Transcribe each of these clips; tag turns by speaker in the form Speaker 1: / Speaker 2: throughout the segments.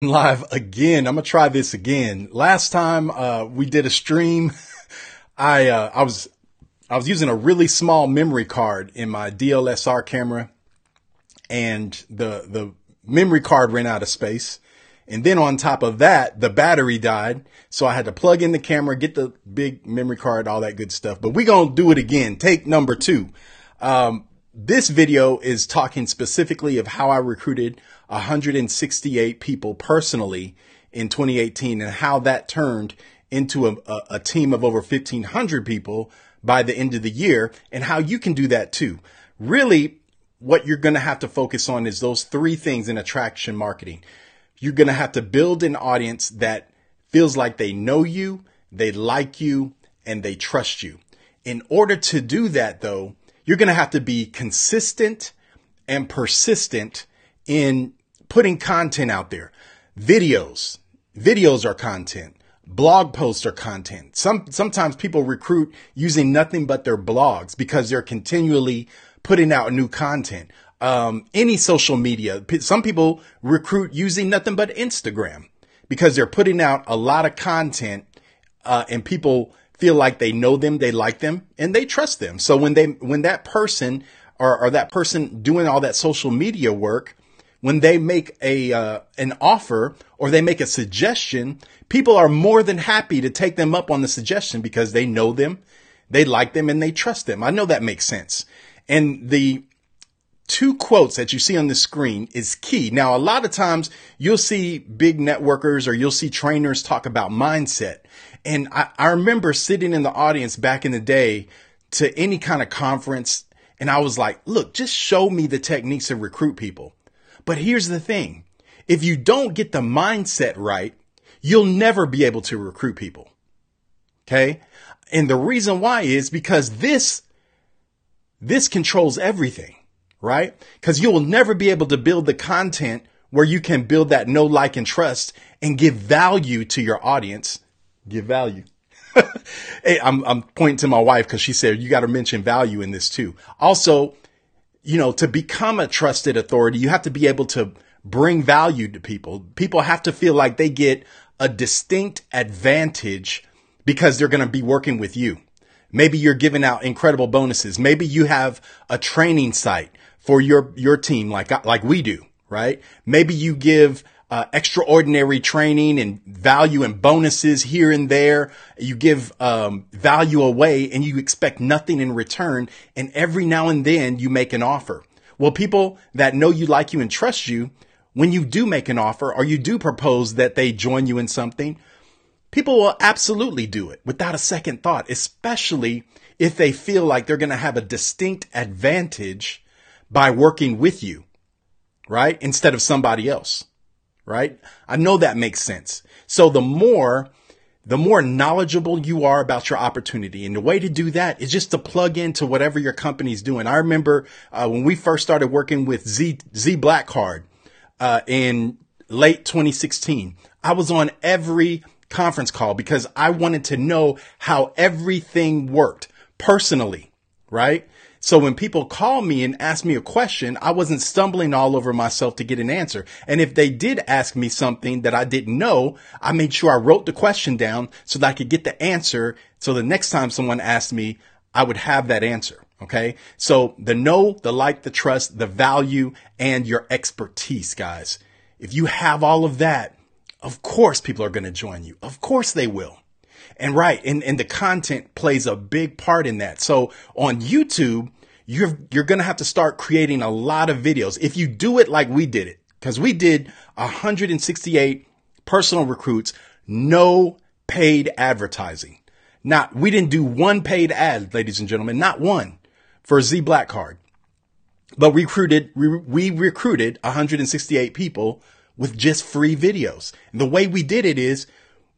Speaker 1: Live again. I'm gonna try this again. Last time we did a stream, I was using a really small memory card in my DLSR camera, and the memory card ran out of space. And then on top of that, the battery died. So I had to plug in the camera, get the big memory card, all that good stuff. But we're going to do it again. Take number 2. This video is talking specifically of how I recruited 168 people personally in 2018 and how that turned into a team of over 1,500 people by the end of the year, and how you can do that too. Really, what you're going to have to focus on is those 3 things in attraction marketing. You're going to have to build an audience that feels like they know you, they like you, and they trust you. In order to do that, though, you're going to have to be consistent and persistent in putting content out there. Videos are content. Blog posts are content. Sometimes people recruit using nothing but their blogs because they're continually putting out new content. Any social media. Some people recruit using nothing but Instagram because they're putting out a lot of content, and people feel like they know them, they like them, and they trust them. So when that person or that person doing all that social media work, when they make an offer or they make a suggestion, people are more than happy to take them up on the suggestion because they know them, they like them, and they trust them. I know that makes sense. And the 2 quotes that you see on the screen is key. Now, a lot of times you'll see big networkers or you'll see trainers talk about mindset. And I remember sitting in the audience back in the day to any kind of conference, and I was like, look, just show me the techniques to recruit people. But here's the thing. If you don't get the mindset right, you'll never be able to recruit people. Okay? And the reason why is because this controls everything. Right? Because you will never be able to build the content where you can build that know, like, and trust and give value to your audience. Give value. Hey, I'm pointing to my wife because she said, you got to mention value in this too. Also, to become a trusted authority, you have to be able to bring value to people. People have to feel like they get a distinct advantage because they're going to be working with you. Maybe you're giving out incredible bonuses. Maybe you have a training site for your team like we do, right? Maybe you give extraordinary training and value and bonuses here and there. You give value away and you expect nothing in return. And every now and then you make an offer. Well, people that know you, like you, and trust you, when you do make an offer or you do propose that they join you in something, people will absolutely do it without a second thought, especially if they feel like they're going to have a distinct advantage by working with you, right? Instead of somebody else, right? I know that makes sense. So the more knowledgeable you are about your opportunity, and the way to do that is just to plug into whatever your company's doing. I remember when we first started working with Zblackcard in late 2016, I was on every conference call because I wanted to know how everything worked personally, right? So when people call me and ask me a question, I wasn't stumbling all over myself to get an answer. And if they did ask me something that I didn't know, I made sure I wrote the question down so that I could get the answer. So the next time someone asked me, I would have that answer. Okay. So the know, the like, the trust, the value, and your expertise, guys. If you have all of that, of course people are going to join you. Of course they will. And right. And the content plays a big part in that. So on YouTube, you're going to have to start creating a lot of videos. If you do it like we did it, because we did 168 personal recruits, no paid advertising. We didn't do one paid ad, ladies and gentlemen, not one for Zblackcard. But we recruited 168 people with just free videos. And the way we did it is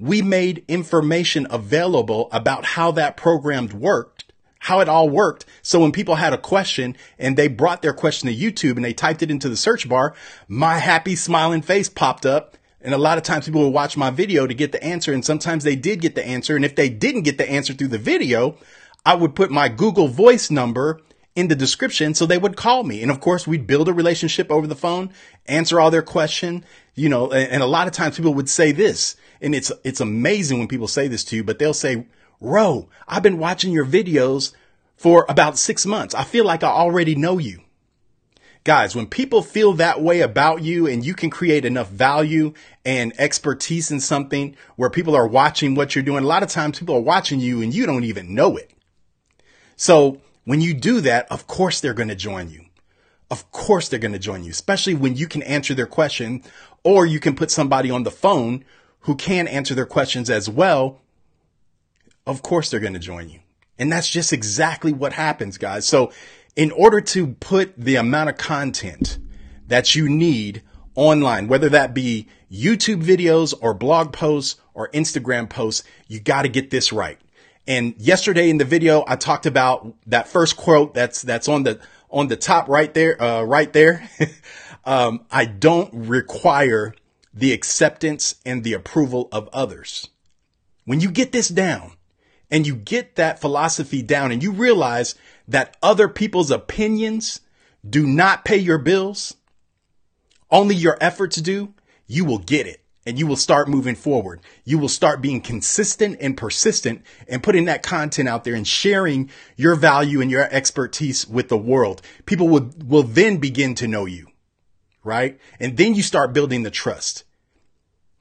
Speaker 1: we made information available about how that program worked, how it all worked. So when people had a question and they brought their question to YouTube and they typed it into the search bar, my happy smiling face popped up. And a lot of times people would watch my video to get the answer. And sometimes they did get the answer. And if they didn't get the answer through the video, I would put my Google Voice number in the description. So they would call me. And of course, we'd build a relationship over the phone, answer all their questions, and a lot of times people would say this, and it's amazing when people say this to you, but they'll say, Ro, I've been watching your videos for about 6 months. I feel like I already know you. Guys, when people feel that way about you and you can create enough value and expertise in something where people are watching what you're doing, a lot of times people are watching you and you don't even know it. So when you do that, of course, they're going to join you. Of course, they're going to join you, especially when you can answer their question, or you can put somebody on the phone who can answer their questions as well. Of course, they're going to join you. And that's just exactly what happens, guys. So in order to put the amount of content that you need online, whether that be YouTube videos or blog posts or Instagram posts, you got to get this right. And yesterday in the video, I talked about that first quote that's on the top right there, I don't require the acceptance and the approval of others. When you get this down and you get that philosophy down and you realize that other people's opinions do not pay your bills, only your efforts do, you will get it and you will start moving forward. You will start being consistent and persistent and putting that content out there and sharing your value and your expertise with the world. People will then begin to know you, right? And then you start building the trust,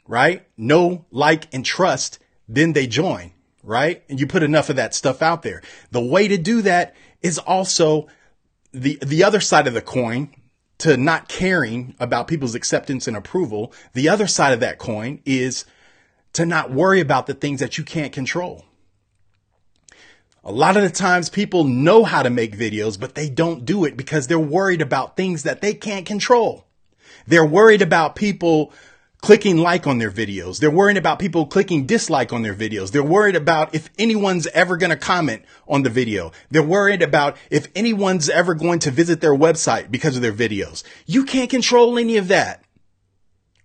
Speaker 1: right? Know, like, and trust, then they join, right? And you put enough of that stuff out there. The way to do that is also the other side of the coin to not caring about people's acceptance and approval. The other side of that coin is to not worry about the things that you can't control. A lot of the times people know how to make videos, but they don't do it because they're worried about things that they can't control. They're worried about people clicking like on their videos. They're worried about people clicking dislike on their videos. They're worried about if anyone's ever going to comment on the video. They're worried about if anyone's ever going to visit their website because of their videos. You can't control any of that.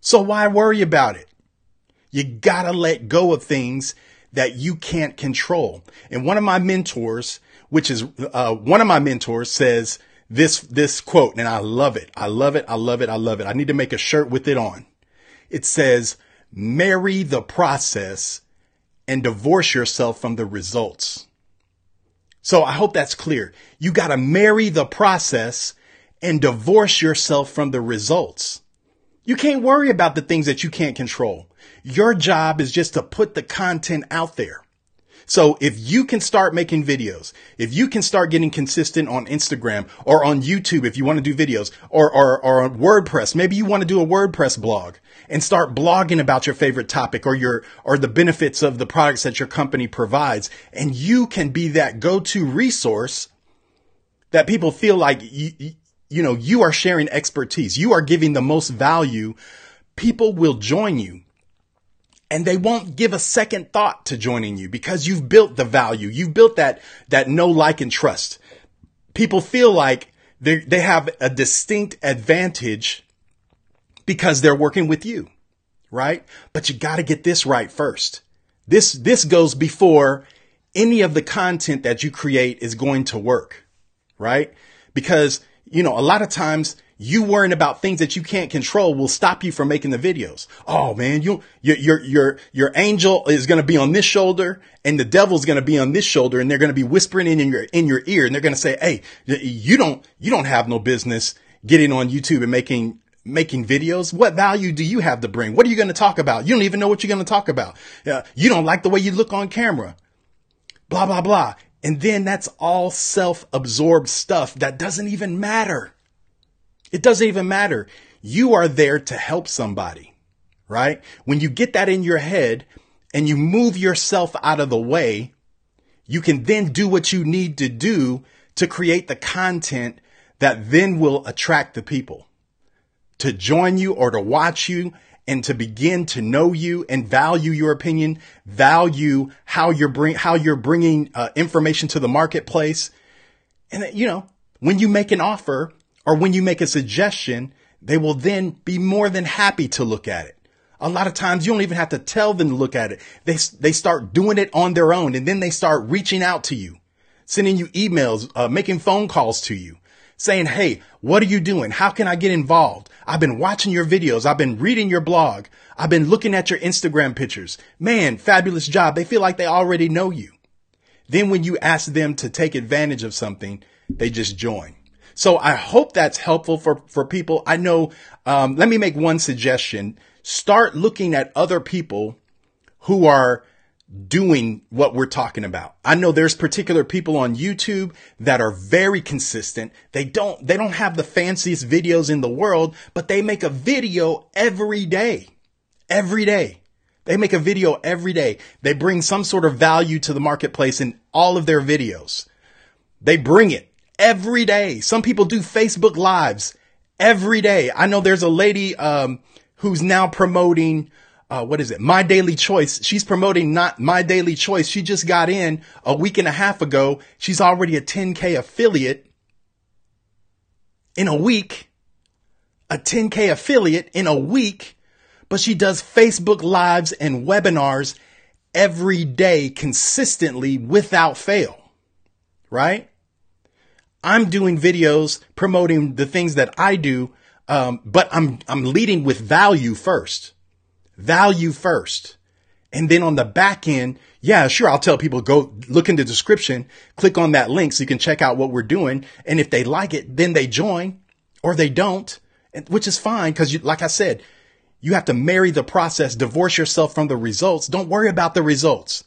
Speaker 1: So why worry about it? You gotta let go of things that you can't control. And one of my mentors, says this quote, and I love it. I love it. I love it. I love it. I need to make a shirt with it on. It says, marry the process and divorce yourself from the results. So I hope that's clear. You got to marry the process and divorce yourself from the results. You can't worry about the things that you can't control. Your job is just to put the content out there. So if you can start making videos, if you can start getting consistent on Instagram or on YouTube, if you want to do videos or on WordPress, maybe you want to do a WordPress blog and start blogging about your favorite topic or the benefits of the products that your company provides. And you can be that go-to resource that people feel like, you are sharing expertise. You are giving the most value. People will join you. And they won't give a second thought to joining you because you've built the value. You've built that know, like, and trust. People feel like they have a distinct advantage because they're working with you, right? But you got to get this right first. This goes before any of the content that you create is going to work, right? Because, a lot of times you worrying about things that you can't control will stop you from making the videos. Oh man, your angel is going to be on this shoulder and the devil's going to be on this shoulder, and they're going to be whispering in your ear, and they're going to say, "Hey, you don't have no business getting on YouTube and making videos. What value do you have to bring? What are you going to talk about? You don't even know what you're going to talk about. You don't like the way you look on camera. Blah blah blah." And then that's all self-absorbed stuff that doesn't even matter. It doesn't even matter. You are there to help somebody, right? When you get that in your head and you move yourself out of the way, you can then do what you need to do to create the content that then will attract the people to join you or to watch you and to begin to know you and value your opinion, value how you're bringing information to the marketplace. And when you make an offer, or when you make a suggestion, they will then be more than happy to look at it. A lot of times you don't even have to tell them to look at it. They start doing it on their own, and then they start reaching out to you. sending you emails, making phone calls to you, saying, hey, what are you doing? How can I get involved? I've been watching your videos. I've been reading your blog. I've been looking at your Instagram pictures. Man, fabulous job. They feel like they already know you. Then when you ask them to take advantage of something, they just join. So I hope that's helpful for people. I know, let me make one suggestion. Start looking at other people who are doing what we're talking about. I know there's particular people on YouTube that are very consistent. They don't have the fanciest videos in the world, but they make a video every day. Every day. They make a video every day. They bring some sort of value to the marketplace in all of their videos. They bring it every day. Some people do Facebook Lives every day. I know there's a lady who's now promoting My Daily Choice. She's promoting not My Daily Choice. She just got in a week and a half ago. She's already a 10K affiliate in a week, a 10K affiliate in a week, but she does Facebook Lives and webinars every day consistently without fail, right? I'm doing videos promoting the things that I do, but I'm leading with value first. Value first. And then on the back end, yeah, sure, I'll tell people, go look in the description, click on that link so you can check out what we're doing. And if they like it, then they join, or they don't, which is fine. Because like I said, you have to marry the process, divorce yourself from the results. Don't worry about the results.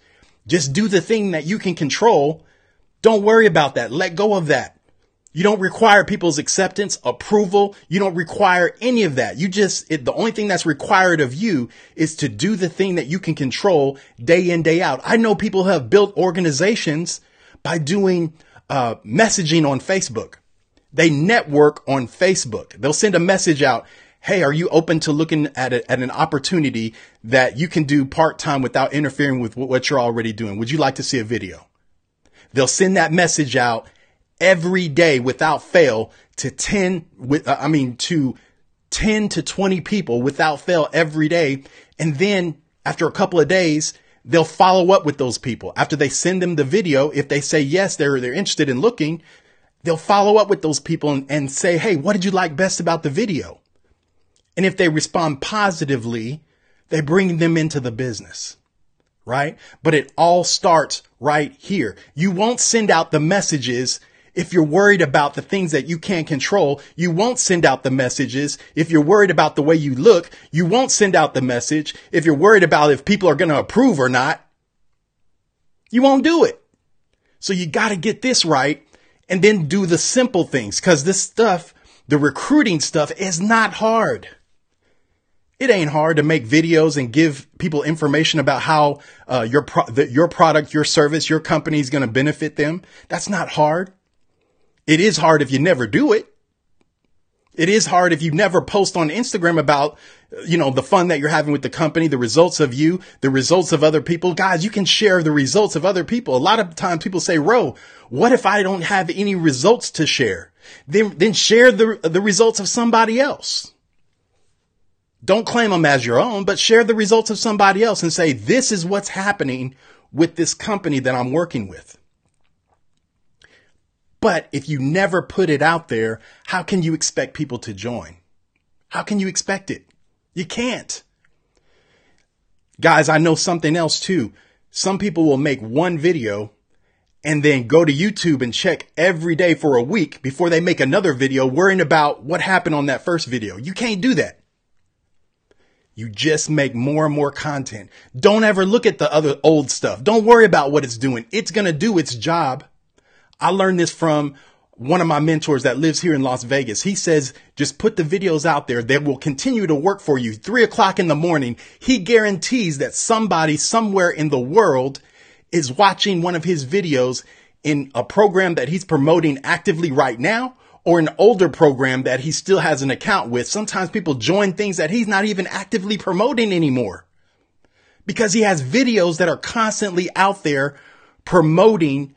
Speaker 1: Just do the thing that you can control. Don't worry about that. Let go of that. You don't require people's acceptance, approval. You don't require any of that. The only thing that's required of you is to do the thing that you can control day in, day out. I know people who have built organizations by doing messaging on Facebook. They network on Facebook. They'll send a message out. Hey, are you open to looking at an opportunity that you can do part-time without interfering with what you're already doing? Would you like to see a video? They'll send that message out every day without fail to 10 to 20 people without fail every day. And then after a couple of days, they'll follow up with those people. After they send them the video, if they say yes, they're interested in looking, they'll follow up with those people and say, hey, what did you like best about the video? And if they respond positively, they bring them into the business, right? But it all starts right here. You won't send out the messages if you're worried about the things that you can't control. You won't send out the messages if you're worried about the way you look. You won't send out the message if you're worried about if people are going to approve or not. You won't do it. So you got to get this right and then do the simple things, because this stuff, the recruiting stuff, is not hard. It ain't hard to make videos and give people information about how your product, your service, your company is going to benefit them. That's not hard. It is hard if you never do it. It is hard if you never post on Instagram about, the fun that you're having with the company, the results of you, the results of other people. Guys, you can share the results of other people. A lot of times people say, Ro, what if I don't have any results to share? Then share the results of somebody else. Don't claim them as your own, but share the results of somebody else and say, this is what's happening with this company that I'm working with. But if you never put it out there, how can you expect people to join? How can you expect it? You can't. Guys, I know something else too. Some people will make one video and then go to YouTube and check every day for a week before they make another video worrying about what happened on that first video. You can't do that. You just make more and more content. Don't ever look at the other old stuff. Don't worry about what it's doing. It's going to do its job. I learned this from one of my mentors that lives here in Las Vegas. He says, just put the videos out there. They will continue to work for you. 3:00 in the morning. He guarantees that somebody somewhere in the world is watching one of his videos in a program that he's promoting actively right now, or an older program that he still has an account with. Sometimes people join things that he's not even actively promoting anymore because he has videos that are constantly out there promoting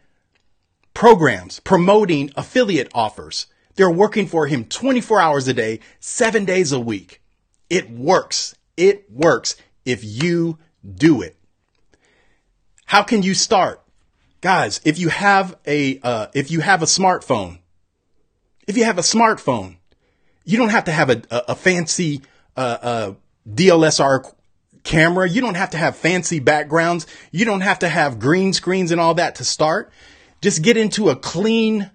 Speaker 1: programs, promoting affiliate offers. They're working for him 24 hours a day, 7 days a week. It works. It works if you do it. How can you start? Guys, if you have a smartphone, you don't have to have a fancy, DLSR camera. You don't have to have fancy backgrounds. You don't have to have green screens and all that to start. Just get into a clean,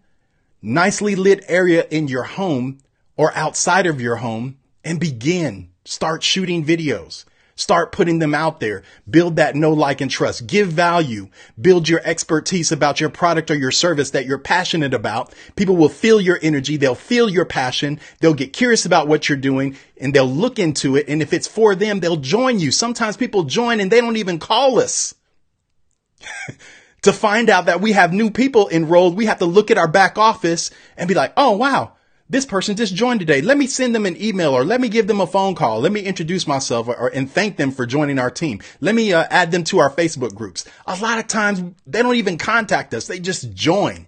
Speaker 1: nicely lit area in your home or outside of your home and begin. Start shooting videos. Start putting them out there. Build that know, like, and trust. Give value. Build your expertise about your product or your service that you're passionate about. People will feel your energy. They'll feel your passion. They'll get curious about what you're doing and they'll look into it. And if it's for them, they'll join you. Sometimes people join and they don't even call us to find out that we have new people enrolled. We have to look at our back office and be like, oh, wow. This person just joined today. Let me send them an email or let me give them a phone call. Let me introduce myself and thank them for joining our team. Let me add them to our Facebook groups. A lot of times they don't even contact us. They just join.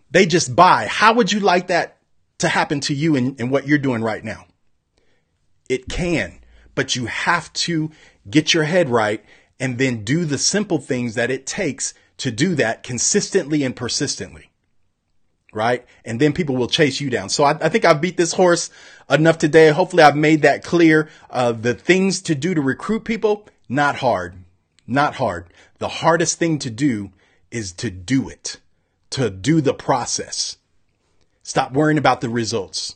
Speaker 1: They just buy. How would you like that to happen to you in what you're doing right now? It can, but you have to get your head right and then do the simple things that it takes to do that consistently and persistently. Right? And then people will chase you down. So I think I've beat this horse enough today. Hopefully I've made that clear. The things to do to recruit people, not hard. The hardest thing to do is to do it, to do the process. Stop worrying about the results.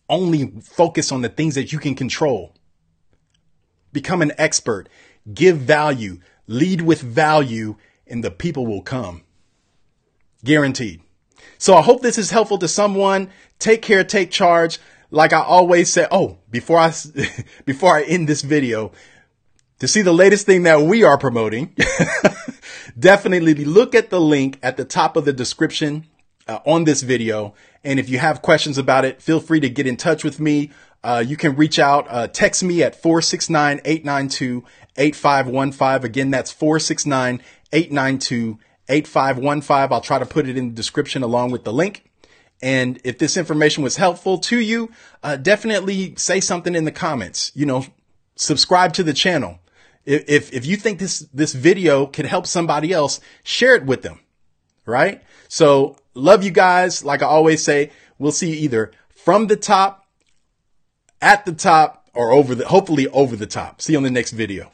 Speaker 1: Only focus on the things that you can control. Become an expert. Give value. Lead with value, and the people will come. Guaranteed. So I hope this is helpful to someone. Take care, take charge. Like I always say, before I end this video, to see the latest thing that we are promoting, definitely look at the link at the top of the description on this video. And if you have questions about it, feel free to get in touch with me. You can reach out, text me at 469-892-8515. Again, that's 469-892-8515. I'll try to put it in the description along with the link. And if this information was helpful to you, definitely say something in the comments. Subscribe to the channel. If you think this video could help somebody else, share it with them. Right? So love you guys. Like I always say, we'll see you either from the top, at the top, or hopefully over the top. See you on the next video.